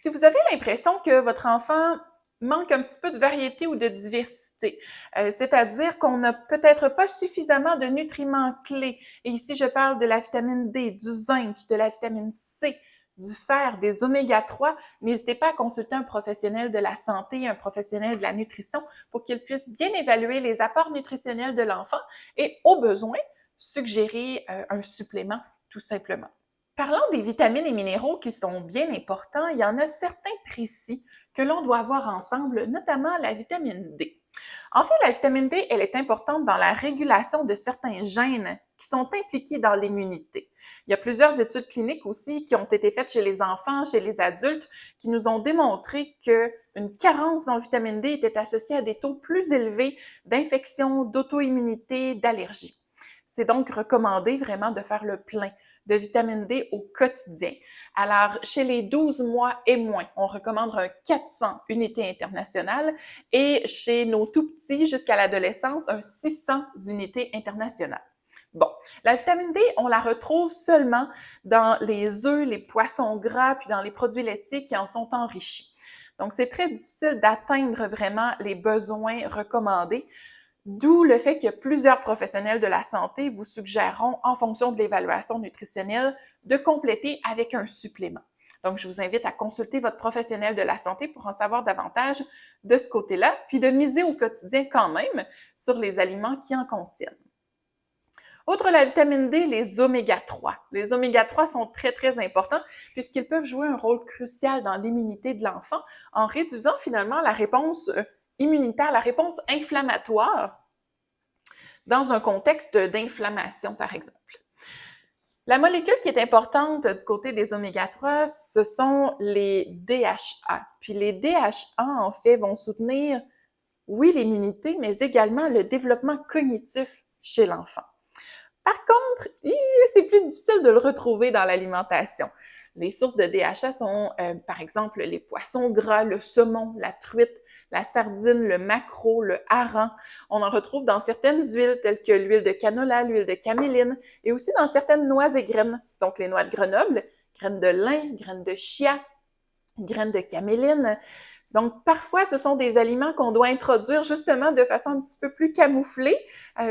Si vous avez l'impression que votre enfant manque un petit peu de variété ou de diversité, c'est-à-dire qu'on n'a peut-être pas suffisamment de nutriments clés, et ici je parle de la vitamine D, du zinc, de la vitamine C, du fer, des oméga-3, n'hésitez pas à consulter un professionnel de la santé, un professionnel de la nutrition pour qu'il puisse bien évaluer les apports nutritionnels de l'enfant et, au besoin, suggérer un supplément tout simplement. Parlant des vitamines et minéraux qui sont bien importants, il y en a certains précis que l'on doit voir ensemble, notamment la vitamine D. En fait, la vitamine D, elle est importante dans la régulation de certains gènes qui sont impliqués dans l'immunité. Il y a plusieurs études cliniques aussi qui ont été faites chez les enfants, chez les adultes, qui nous ont démontré qu'une carence en vitamine D était associée à des taux plus élevés d'infection, d'auto-immunité, d'allergie. C'est donc recommandé vraiment de faire le plein de vitamine D au quotidien. Alors, chez les 12 mois et moins, on recommande un 400 unités internationales et chez nos tout-petits jusqu'à l'adolescence, un 600 unités internationales. Bon, la vitamine D, on la retrouve seulement dans les œufs, les poissons gras, puis dans les produits laitiers qui en sont enrichis. Donc, c'est très difficile d'atteindre vraiment les besoins recommandés. D'où le fait que plusieurs professionnels de la santé vous suggéreront, en fonction de l'évaluation nutritionnelle, de compléter avec un supplément. Donc, je vous invite à consulter votre professionnel de la santé pour en savoir davantage de ce côté-là, puis de miser au quotidien quand même sur les aliments qui en contiennent. Outre la vitamine D, les oméga-3. Les oméga-3 sont très, très importants puisqu'ils peuvent jouer un rôle crucial dans l'immunité de l'enfant en réduisant finalement la réponse immunitaire, la réponse inflammatoire dans un contexte d'inflammation, par exemple. La molécule qui est importante du côté des oméga-3, ce sont les DHA. Puis les DHA, en fait, vont soutenir, oui, l'immunité, mais également le développement cognitif chez l'enfant. Par contre, c'est plus difficile de le retrouver dans l'alimentation. Les sources de DHA sont, par exemple, les poissons gras, le saumon, la truite, la sardine, le maquereau, le hareng. On en retrouve dans certaines huiles telles que l'huile de canola, l'huile de caméline et aussi dans certaines noix et graines, donc les noix de Grenoble, graines de lin, graines de chia, graines de caméline. Donc, parfois, ce sont des aliments qu'on doit introduire justement de façon un petit peu plus camouflée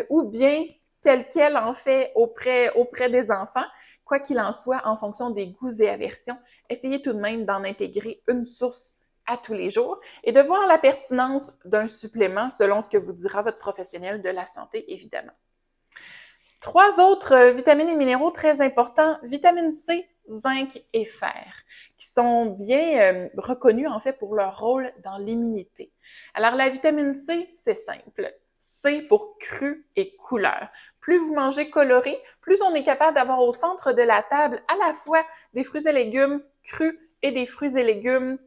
ou bien tel quel en fait auprès des enfants. Quoi qu'il en soit, en fonction des goûts et aversions, essayez tout de même d'en intégrer une source à tous les jours et de voir la pertinence d'un supplément selon ce que vous dira votre professionnel de la santé, évidemment. 3 autres vitamines et minéraux très importants, vitamine C, zinc et fer, qui sont bien reconnus en fait pour leur rôle dans l'immunité. Alors la vitamine C, c'est simple. C pour cru et couleur. Plus vous mangez coloré, plus on est capable d'avoir au centre de la table à la fois des fruits et légumes crus et des fruits et légumes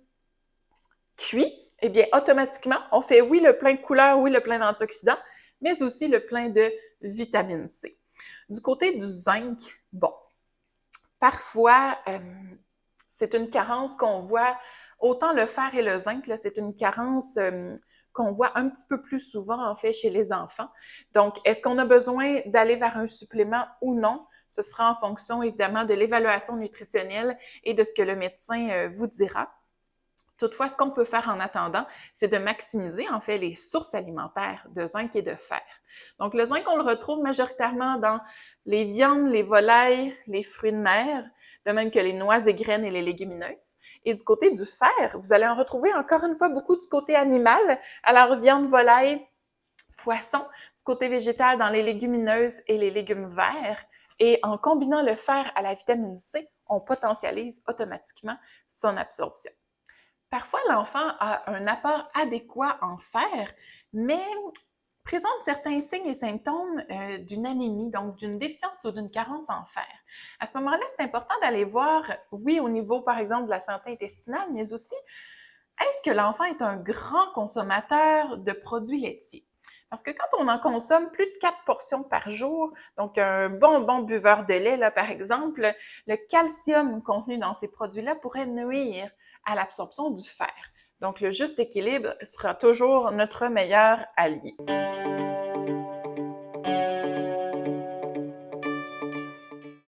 cuits. Eh bien, automatiquement, on fait oui le plein de couleurs, oui le plein d'antioxydants, mais aussi le plein de vitamine C. Du côté du zinc, bon, parfois, c'est une carence qu'on voit, autant le fer et le zinc, là, c'est une carence qu'on voit un petit peu plus souvent, en fait, chez les enfants. Donc, est-ce qu'on a besoin d'aller vers un supplément ou non? Ce sera en fonction, évidemment, de l'évaluation nutritionnelle et de ce que le médecin vous dira. Toutefois, ce qu'on peut faire en attendant, c'est de maximiser en fait les sources alimentaires de zinc et de fer. Donc le zinc, on le retrouve majoritairement dans les viandes, les volailles, les fruits de mer, de même que les noix et graines et les légumineuses. Et du côté du fer, vous allez en retrouver encore une fois beaucoup du côté animal, alors viande, volaille, poisson, du côté végétal dans les légumineuses et les légumes verts. Et en combinant le fer à la vitamine C, on potentialise automatiquement son absorption. Parfois, l'enfant a un apport adéquat en fer, mais présente certains signes et symptômes d'une anémie, donc d'une déficience ou d'une carence en fer. À ce moment-là, c'est important d'aller voir, oui, au niveau, par exemple, de la santé intestinale, mais aussi, est-ce que l'enfant est un grand consommateur de produits laitiers? Parce que quand on en consomme plus de 4 portions par jour, donc un bon buveur de lait, là, par exemple, le calcium contenu dans ces produits-là pourrait nuire à l'absorption du fer. Donc, le juste équilibre sera toujours notre meilleur allié.